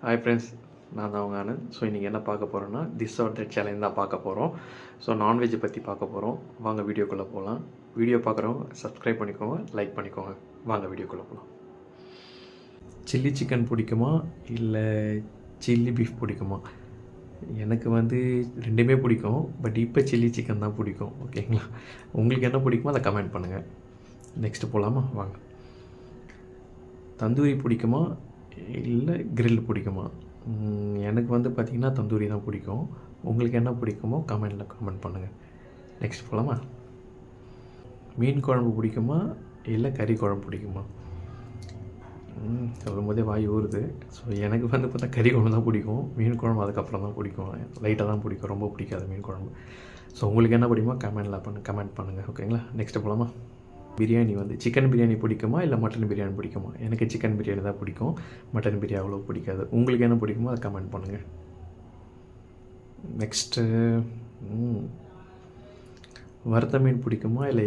Hi friends, நான் தான் உங்கள் ஆனந்த். ஸோ இன்றைக்கி என்ன பார்க்க போகிறோன்னா திஸ் ஆர் தட் சேலஞ்ச் தான் பார்க்க போகிறோம். ஸோ நான்வெஜ்ஜை பற்றி பார்க்க போகிறோம். வாங்க வீடியோக்குள்ளே போகலாம். வீடியோ பார்க்குறவங்க சப்ஸ்கிரைப் பண்ணிக்கோங்க, லைக் பண்ணிக்கோங்க. வாங்க வீடியோக்குள்ளே போகலாம். சில்லி சிக்கன் பிடிக்குமா இல்லை சில்லி பீஃப் பிடிக்குமா? எனக்கு வந்து ரெண்டுமே பிடிக்கும். பட் இப்போ சில்லி சிக்கன் தான் பிடிக்கும். ஓகேங்களா? உங்களுக்கு என்ன பிடிக்குமோ அதை கமெண்ட் பண்ணுங்கள். நெக்ஸ்ட்டு போகலாமா? வாங்க. தந்தூரி பிடிக்குமா இல்லை கிரில் பிடிக்குமா? எனக்கு வந்து பார்த்திங்கன்னா தந்தூரி தான் பிடிக்கும். உங்களுக்கு என்ன பிடிக்குமோ கமெண்ட் பண்ணுங்கள். நெக்ஸ்ட் போகலாமா? மீன் குழம்பு பிடிக்குமா இல்லை கறி குழம்பு பிடிக்குமா? சொல்லும் போதே வாய் ஊறுது. ஸோ எனக்கு வந்து பார்த்தா கறி குழம்பு தான் பிடிக்கும். மீன் குழம்பு அதுக்கப்புறம் தான் பிடிக்கும். லைட்டாக தான் பிடிக்கும், ரொம்ப பிடிக்காது மீன் குழம்பு. ஸோ உங்களுக்கு என்ன பிடிக்குமோ கமெண்ட் பண்ணுங்கள். ஓகேங்களா? நெக்ஸ்ட்டு போகலாமா? பிரியாணி வந்து சிக்கன் பிரியாணி பிடிக்குமா இல்லை மட்டன் பிரியாணி பிடிக்குமா? எனக்கு சிக்கன் பிரியாணி தான் பிடிக்கும். மட்டன் பிரியாணி அவ்வளோ பிடிக்காது. உங்களுக்கு என்ன பிடிக்குமோ அதை கமெண்ட் பண்ணுங்கள். நெக்ஸ்ட்டு வறுத்த மீன் பிடிக்குமா இல்லை